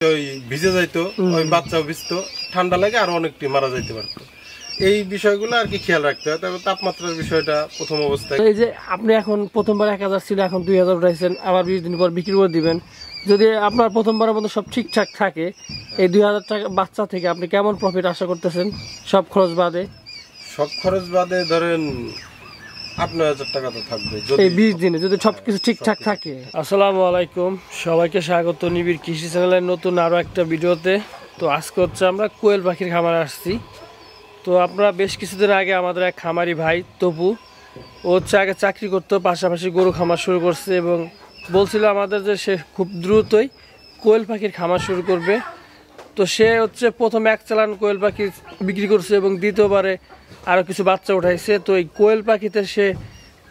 ওই ভিজে যাইতো, ওই বাচ্চাও ভিজতো, ঠান্ডা লাগে আর অনেকটি মারা যাইতে পারতো। এই বিষয়গুলো আর কি খেয়াল রাখতে হয়। তবে তাপমাত্রার বিষয়টা প্রথম অবস্থায়, এই যে আপনি এখন প্রথমবার 1000 ছিল, এখন 2000 উঠাইছেন, আবার 20 দিন পর বিক্রি করে দিবেন। যদি আপনার প্রথমবারের মতো সব ঠিকঠাক থাকে, এই 2000 টাকা বাচ্চা থেকে আপনি কেমন প্রফিট আশা করতেছেন সব খরচ বাদে? সব খরচ বাদে ধরেন 8-9 হাজার টাকা তো থাকবে এই 20 দিনে, যদি সবকিছু ঠিকঠাক থাকে। আসসালামু আলাইকুম, সবাইকে স্বাগত নিবিড় কৃষি চ্যানেলের নতুন আরো একটা ভিডিওতে। তো আজকে হচ্ছে আমরা কোয়েল পাখির খামারে আসছি। তো আপনারা বেশ কিছুদিন আগে আমাদের এক খামারি ভাই তপু, ও হচ্ছে আগে চাকরি করতো, পাশাপাশি গরু খামার শুরু করছে এবং বলছিল আমাদের যে সে খুব দ্রুতই কোয়েল পাখির খামার শুরু করবে। তো সে হচ্ছে প্রথমে 1 চালান কোয়েল পাখি বিক্রি করছে এবং দ্বিতীয়বারে আরও কিছু বাচ্চা উঠাইছে। তো এই কোয়েল পাখিতে সে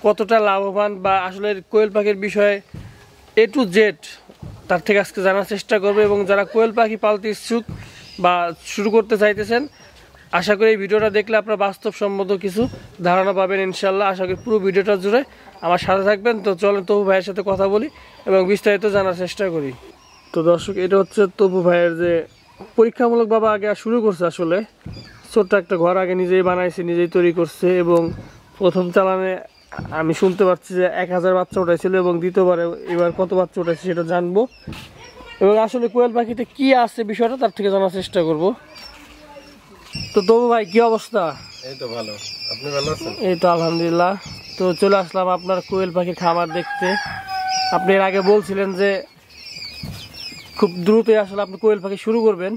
কতটা লাভবান বা আসলে কোয়েল পাখির বিষয়ে A to Z তার থেকে আজকে জানার চেষ্টা করবে। এবং যারা কোয়েল পাখি পালতে ইচ্ছুক বা শুরু করতে চাইতেছেন, আশা করি এই ভিডিওটা দেখলে আপনারা বাস্তবসম্মত কিছু ধারণা পাবেন ইনশাল্লাহ। আশা করি পুরো ভিডিওটা জুড়ে আমার সাথে থাকবেন। তো চলেন তপু ভাইয়ের সাথে কথা বলি এবং বিস্তারিত জানার চেষ্টা করি। তো দর্শক, এটা হচ্ছে তপু ভাইয়ের যে পরীক্ষামূলকভাবে আগে শুরু করছে। আসলে ছোট্ট একটা ঘর আগে নিজেই বানাইছে, নিজেই তৈরি করছে এবং প্রথম চালানে আমি শুনতে পাচ্ছি যে 1000 বাচ্চা উঠাইছিল এবং দ্বিতীয়বারে এবার কত বাচ্চা উঠাইছে সেটা জানবো এবং আসলে কোয়েল পাখিতে কি আছে বিষয়টা তার থেকে জানার চেষ্টা করব। তো তবু ভাই কি অবস্থা? এই তো ভালো, আপনি ভালো আছেন? এই তো আলহামদুলিল্লাহ। তো চলে আসলাম আপনার কোয়েল পাখির খামার দেখতে। আপনি এর আগে বলছিলেন যে খুব দ্রুতই আসলে আপনি কোয়েল পাখি শুরু করবেন।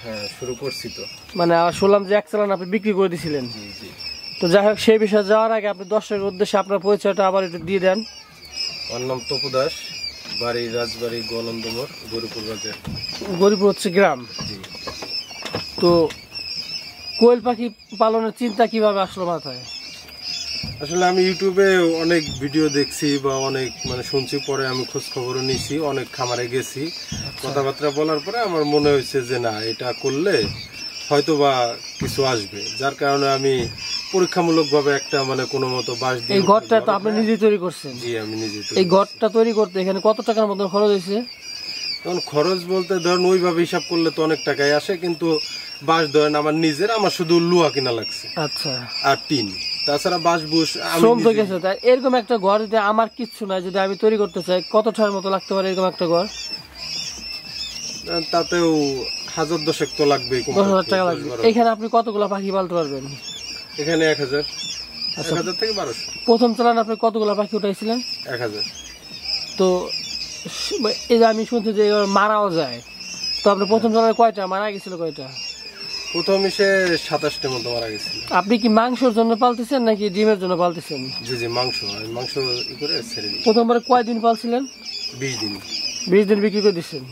হ্যাঁ, শুরু করছি তো। মানে শুনলাম যে 1 চালান আপনি বিক্রি করে দিয়েছিলেন। তো যাই হোক, সেই বিষয়ে যাওয়ার আগে আপনি দর্শকের উদ্দেশ্যে আপনার পরিচয়টা আবার একটু দিয়ে দেন। আমার নাম তপু দাস, বাড়ি রাজবাড়ি, গোয়ালন্দমোড়, গরিপুর বাজার। গরিপুর হচ্ছে গ্রাম। তো কোয়েল পাখি পালনের চিন্তা কিভাবে আসলো মাথায়? আসলে আমি ইউটিউবে অনেক ভিডিও দেখছি বা অনেক শুনছি, পরে আমি খোঁজ খবরও নিছি, অনেক খামারে গেছি, কথাবার্তা বলার পরে আমার মনে হয়েছে যে না, এটা করলে হয়তো বা কিছু আসবে। যার কারণে আমি পরীক্ষামূলকভাবে একটা কোনো মতো বাঁশ দিয়ে। এই ঘরটা তো আপনি নিজে তৈরি করছেন? জি, আমি নিজে। এই ঘরটা তৈরি করতে এখানে কত টাকার মতো খরচ হয়েছে? তখন খরচ বলতে ধরেন ওইভাবে হিসাব করলে তো অনেক টাকাই আসে, কিন্তু বাঁশ ধরেন আমার নিজের, আমার শুধু লুয়া কিনা লাগছে। আচ্ছা। আর টিন, তাছাড়া বাঁশ বুশ শ্রম তো গেছে। তাই এরকম একটা ঘর যদি আমার কিচ্ছু নাই, যদি আমি তৈরি করতে চাই, কত টাকার মতো লাগতে পারে এরকম একটা ঘর? তাতেও 1000-1000 তো লাগবে। 10,000 টাকা লাগবে। এখানে আপনি কতগুলা পাখি পালতে পারবেন? এখানে 1000 থেকে 1200। প্রথম চালান আপনি কতগুলা পাখি উঠাইছিলেন? 1000। তো এই যে আমি শুনছি যে এবার মারাও যায়, তো আপনি প্রথম চালানে কয়টা মারা গেছিল? কয়টা? প্রথম এসে 27টা মতো মারা গেছিল। আপনি কি মাংসের জন্য পালতেছেন নাকি ডিমের জন্য পালতেছেন? জি জি, মাংস করে ছেড়ে দিই। প্রথমবার কয়দিন পালছিলেন? 20 দিন। 20 দিন বিক্রি করে দিচ্ছেন।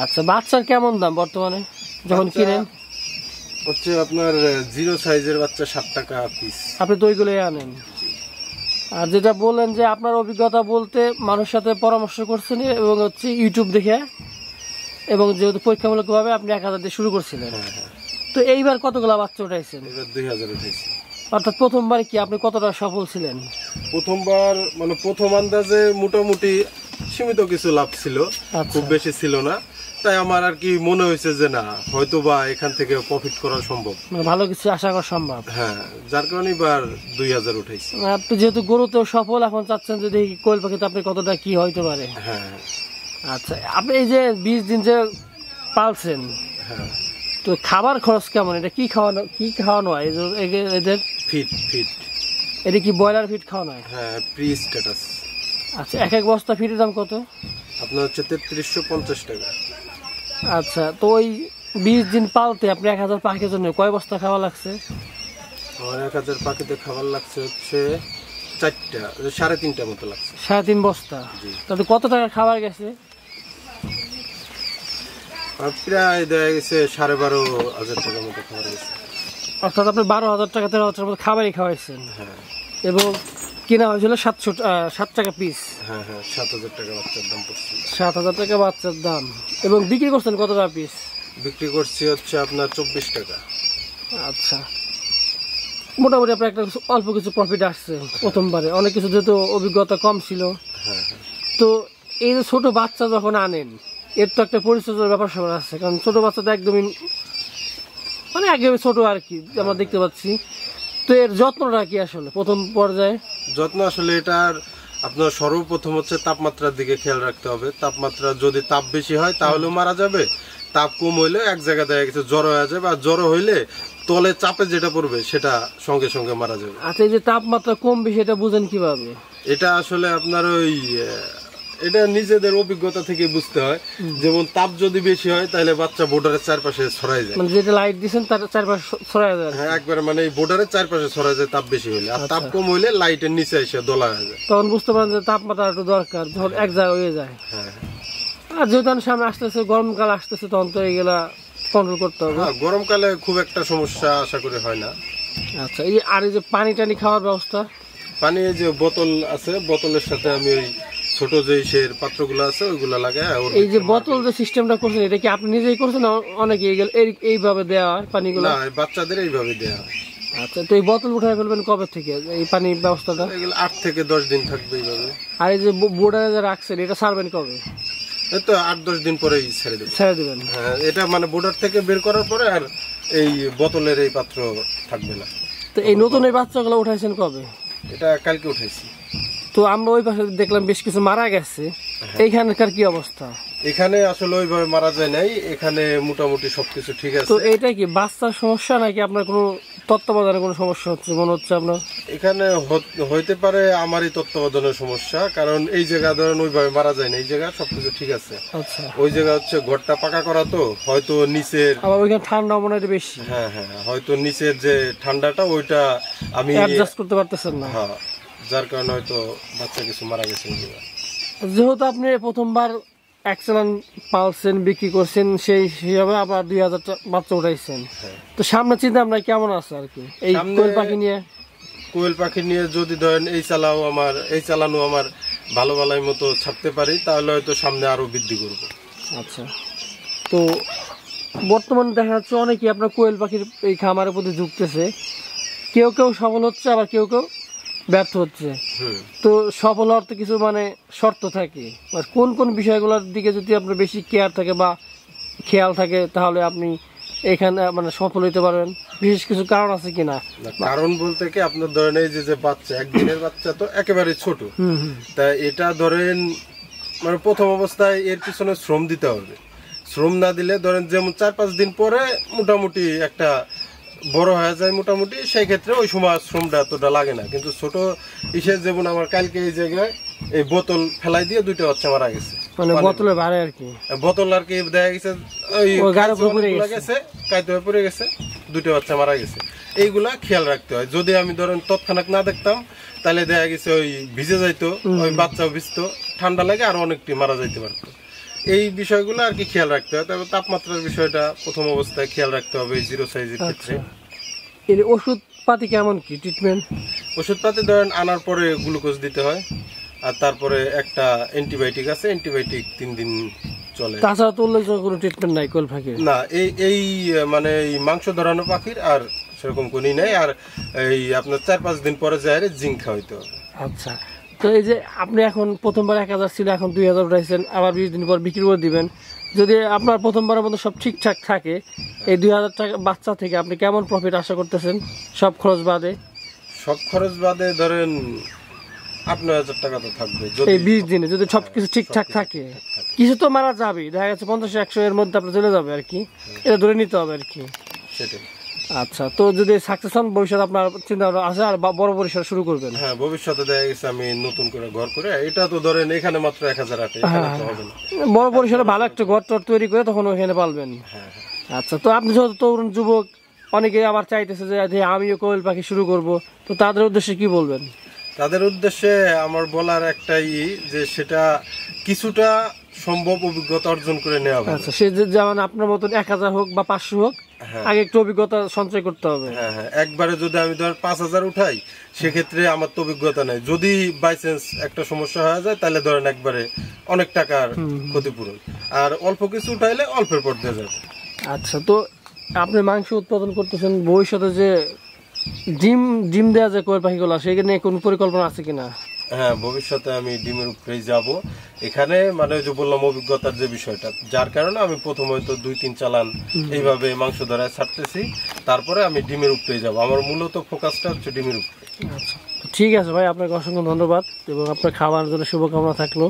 আচ্ছা, বাচ্চার কেমন দাম বর্তমানে যখন কিনেন? হচ্ছে আপনার 0 সাইজের বাচ্চা 7 টাকা পিস। আপনি তো ওইগুলোই আনেন। আর যেটা বললেন যে আপনার অভিজ্ঞতা বলতে মানুষের সাথে পরামর্শ করছেন এবং হচ্ছে ইউটিউব দেখে, এবং যেহেতু পরীক্ষামূলকভাবে আপনি 1000 দিয়ে শুরু করছিলেন। তো এইবার কতগুলা বাচ্চা উঠাইছেন? এবার 2000 উঠাইছি। অর্থাৎ প্রথমবার কি আপনি কতটা সফল ছিলেন? প্রথমবার প্রথম আন্দাজে মোটামুটি সীমিত কিছু লাভ ছিল, খুব বেশি ছিল না। তাই আমার আর কি মনে হয়েছে যে না, হয়তো বা এখান থেকে প্রফিট করা সম্ভব, ভালো কিছু আশা করা সম্ভব। হ্যাঁ, যার কারণে এবার 2000 উঠাইছি। আপনি যেহেতু গরুতেও সফল, এখন চাচ্ছেন যে দেখি কোয়েল পাখিতে আপনি কতটা কি হইতে পারে। হ্যাঁ। আচ্ছা, আপনি এই যে 20 দিন যে পালছেন, হ্যাঁ, তো খাবার খরচ কেমন? এটা কি খাওয়ানো হয় এদের? ফিট। এটা কি ব্রয়লার ফিট খাওয়ানো হয়? হ্যাঁ, প্রি স্ট্যাটাস। আচ্ছা, এক বস্তা ফিটের দাম কত? আপনার হচ্ছে 3350 টাকা। আচ্ছা, তো ওই 20 দিন পালতে আপনি 1000 পাখির জন্য কয় বস্তা খাওয়া লাগছে? আমার 1000 পাখিতে খাবার লাগছে হচ্ছে 4টা, 3.5টা মতো লাগছে। 3.5 বস্তা। তাতে কত টাকা খাবার গেছে? প্রায় দেখা গেছে 12,500 টাকার মতো খাবার গেছে। অর্থাৎ আপনি 12,000 টাকা 13,000 মতো খাবারই খাওয়াইছেন। হ্যাঁ। এবং কেনা হয়েছিল 7 টাকা পিস। হ্যাঁ, 7,000 টাকা বাচ্চার দাম পড়ছে। 7,000 টাকা বাচ্চার দাম। এবং বিক্রি করছেন কত টাকা পিস? বিক্রি করছি হচ্ছে আপনার 24 টাকা। আচ্ছা, মোটামুটি আপনার একটা অল্প কিছু প্রফিট আসছে প্রথমবারে, অনেক কিছু যেহেতু অভিজ্ঞতা কম ছিল। হ্যাঁ। তো এই যে ছোট বাচ্চা যখন আনেন, এর তো একটা পরিচর্যার ব্যাপার স্যাপার আছে, কারণ ছোট বাচ্চা তো একদমই মানে একদমই ছোট আর কি আমরা দেখতে পাচ্ছি। তো এর যত্নটা কি আসলে প্রথম পর্যায়ে? যত্ন আসলে এটার আপনার সর্বপ্রথম হচ্ছে তাপমাত্রার দিকে খেয়াল রাখতে হবে। তাপমাত্রা যদি তাপ বেশি হয় তাহলেও মারা যাবে, তাপ কম হইলে এক জায়গায় দেখা গেছে জ্বর হয়ে যাবে, আর জ্বর হইলে তলে চাপে যেটা পড়বে সেটা সঙ্গে সঙ্গে মারা যাবে। আচ্ছা, এই যে তাপমাত্রা কম বেশি এটা বুঝেন কিভাবে? এটা আসলে আপনার ওই এটা নিজেদের অভিজ্ঞতা থেকে বুঝতে হয়। যেমন তাপ যদি বেশি হয় তাহলে বাচ্চা বোর্ডারের চারপাশে ছড়াই যায়, মানে যেটা লাইট দিচ্ছেন তার চারপাশে ছড়ায় যায়। হ্যাঁ, একবারে মানে এই বোর্ডারের চারপাশে ছড়াই যায় তাপ বেশি হলে, আর তাপ কম হইলে লাইটের নিচে এসে দলা হয়ে যায়। তখন বুঝতে পারেন যে তাপমাত্রা একটু দরকার, যখন এক জায়গায় হয়ে যায়। হ্যাঁ, আর যেহেতু সামনে আসতেছে গরমকাল আসতেছে, তখন তো এগুলা কন্ট্রোল করতে হবে। হ্যাঁ, গরমকালে খুব একটা সমস্যা আশা করি হয় না। আচ্ছা, এই আর এই যে পানি টানি খাওয়ার ব্যবস্থা? পানি যে বোতল আছে, বোতলের সাথে আমি ওই ছোট যে ইসের পাত্রগুলো আছে ওইগুলা লাগাই। এই যে বোতল যে সিস্টেমটা করছেন এটা কি আপনি নিজেই করছেন না অনেকে এইভাবে দেওয়া হয় পানিগুলো? না, বাচ্চাদের এইভাবে দেওয়া হয়। আচ্ছা, তো এই বোতল উঠায় ফেলবেন কবে থেকে এই পানির ব্যবস্থাটা? এগুলো 8 থেকে 10 দিন থাকবে এইভাবে। আর এই যে বোর্ডারে যে রাখছেন এটা ছাড়বেন কবে? এই তো 8-10 দিন পরেই ছেড়ে দেবেন। ছেড়ে দেবেন? হ্যাঁ, এটা মানে বোর্ডার থেকে বের করার পরে আর এই বোতলের এই পাত্র থাকবে না। তো এই নতুন এই বাচ্চাগুলো উঠাইছেন কবে? এটা কালকে উঠাইছি। তো আমরা ওই পাশে দেখলাম বেশ কিছু মারা গেছে, এইখানকার কি অবস্থা? এখানে আসলে ওইভাবে মারা যায় নাই, এখানে মোটামুটি সবকিছু ঠিক আছে। তো এটা কি বাচ্চার সমস্যা নাকি আপনার কোনো তত্ত্বাবধানের কোনো সমস্যা হচ্ছে মনে হচ্ছে আপনার? এখানে হইতে পারে আমারই তত্ত্বাবধানের সমস্যা, কারণ এই জায়গা ধরেন ওইভাবে মারা যায় না, এই জায়গা সবকিছু ঠিক আছে। আচ্ছা, ওই জায়গা হচ্ছে ঘরটা পাকা করা, তো হয়তো নিচের আবার ওইখানে ঠান্ডা মনে হয় বেশি। হ্যাঁ হ্যাঁ, হয়তো নিচের যে ঠান্ডাটা ওইটা আমি অ্যাডজাস্ট করতে পারতেছেন না। হ্যাঁ, যার কারণে হয়তো বাচ্চা কিছু মারা গেছে। যেহেতু আপনি প্রথমবার এক চালান পালছেন বিক্রি করছেন, সেই হিসাবে আবার 2000 বাচ্চা উঠাইছেন। তো সামনে চিন্তা আপনার কেমন আছে আর কি এই কোয়েল পাখি নিয়ে? কোয়েল পাখি নিয়ে যদি ধরেন এই চালানো আমার ভালো ভালোই মতো ছাড়তে পারি তাহলে হয়তো সামনে আরো বৃদ্ধি করবো। আচ্ছা, তো বর্তমানে দেখা যাচ্ছে অনেকেই আপনার কোয়েল পাখির এই খামারের প্রতি ঝুঁকতেছে, কেউ কেউ সফল হচ্ছে আবার কেউ কেউ ব্যর্থ হচ্ছে। তো সফল হওয়ার তো কিছু মানে শর্ত থাকে, কোন কোন বিষয়গুলোর দিকে যদি আপনার বেশি কেয়ার থাকে বা খেয়াল থাকে তাহলে আপনি এখানে মানে সফল হইতে পারবেন? বিশেষ কিছু কারণ আছে কিনা? কারণ বলতে কি আপনার ধরেন এই যে বাচ্চা, একদিনের বাচ্চা তো একেবারে ছোট, তা এটা ধরেন মানে প্রথম অবস্থায় এর পিছনে শ্রম দিতে হবে। শ্রম না দিলে ধরেন যেমন 4-5 দিন পরে মোটামুটি একটা বড় হয়ে যায় মোটামুটি, সেই ক্ষেত্রে ওই সময় শ্রমটা এতটা লাগে না। কিন্তু ছোট ইসের যেমন আমার কালকে এই জায়গায় এই বোতল ফেলাই দিয়ে 2টা বাচ্চা মারা গেছে, মানে বোতলে ভারে আর কি, বোতল আর কি দেখা গেছে ওই গেছে কাইতে হয়ে পড়ে গেছে, 2টা বাচ্চা মারা গেছে। এইগুলা খেয়াল রাখতে হয়। যদি আমি ধরেন তৎক্ষণাৎ না দেখতাম তাহলে দেখা গেছে ওই ভিজে যাইতো, ওই বাচ্চাও ভিজতো, ঠান্ডা লাগে আর অনেকটি মারা যাইতে পারতো। এই বিষয়গুলো আর কি খেয়াল রাখতে হয়। তবে তাপমাত্রার বিষয়টা প্রথম অবস্থায় খেয়াল রাখতে হবে এই জিরো সাইজের ক্ষেত্রে। এর ওষুধ পাতি কেমন কি ট্রিটমেন্ট? ওষুধ পাতি ধরেন আনার পরে গ্লুকোজ দিতে হয়, আর তারপরে একটা অ্যান্টিবায়োটিক আছে, অ্যান্টিবায়োটিক 3 দিন চলে। তাছাড়া তো উল্লেখযোগ্য কোনো ট্রিটমেন্ট নাই কোয়েল পাখির? না, এই মানে এই মাংস ধরানো পাখির আর সেরকম কোনই নাই। আর এই আপনার 4-5 দিন পরে যায় জিঙ্ক খাওয়াইতে হবে। আচ্ছা, তো এই যে আপনি এখন প্রথমবার 1000 ছিল, এখন 2000 উঠাইছেন, আবার 20 দিন পর বিক্রি করে দিবেন। যদি আপনার প্রথমবারের মতো সব ঠিকঠাক থাকে, এই 2000 টাকা বাচ্চা থেকে আপনি কেমন প্রফিট আশা করতেছেন সব খরচ বাদে? সব খরচ বাদে ধরেন 8-9 টাকা তো থাকবে এই 20 দিনে, যদি সবকিছু ঠিকঠাক থাকে। কিছু তো মারা যাবে, দেখা যাচ্ছে 50-100 এর মধ্যে আপনার চলে যাবে আর কি, এটা ধরে নিতে হবে আর কি। সেটাই। আচ্ছা, তো যদি সাকসেস হন ভবিষ্যৎ আপনার চিন্তা ভাবনা আছে আর বড় পরিসর শুরু করবেন? হ্যাঁ, ভবিষ্যতে দেখা গেছে আমি নতুন করে ঘর করে, এটা তো ধরেন এখানে মাত্র 1008, এখানে তো হবে না। বড় পরিসরে ভালো একটা ঘর টর তৈরি করে তখন ওখানে পালবেন। আচ্ছা, তো আপনি যেহেতু তরুণ যুবক, অনেকে আবার চাইতেছে যে আমিও কোয়েল পাখি শুরু করব, তো তাদের উদ্দেশ্যে কি বলবেন? তাদের উদ্দেশ্যে আমার বলার একটাই যে সেটা কিছুটা সম্ভব অভিজ্ঞতা অর্জন করে নেওয়া ভালো। আচ্ছা, সে যেমন আপনার মতন 1000 হোক বা 500 হোক, আগে একটু অভিজ্ঞতা সঞ্চয় করতে হবে। হ্যাঁ হ্যাঁ, একবারে যদি আমি ধর 5000 উঠাই সেক্ষেত্রে আমার তো অভিজ্ঞতা নাই, যদি বাই চান্স একটা সমস্যা হয়ে যায় তাহলে ধরেন একবারে অনেক টাকার ক্ষতিপূরণ, আর অল্প কিছু উঠাইলে অল্পের পর দিয়ে যাবে। আচ্ছা, তো আপনি মাংস উৎপাদন করতেছেন, ভবিষ্যতে যে ডিম দেওয়া যায় কোয়েল পাখিগুলো, সেখানে কোনো পরিকল্পনা আছে কিনা? হ্যাঁ, ভবিষ্যতে আমি ডিমের উপরেই যাব। এখানে মানে ওই যে বললাম অভিজ্ঞতার যে বিষয়টা, যার কারণে আমি প্রথমে হয়তো 2-3 চালান এইভাবে মাংস ধরায় ছাড়তেছি, তারপরে আমি ডিমের উপরেই যাব। আমার মূলত ফোকাসটা হচ্ছে ডিমের উপরে। আচ্ছা, ঠিক আছে ভাই, আপনাকে অসংখ্য ধন্যবাদ এবং আপনার খাবার জন্য শুভকামনা থাকলো।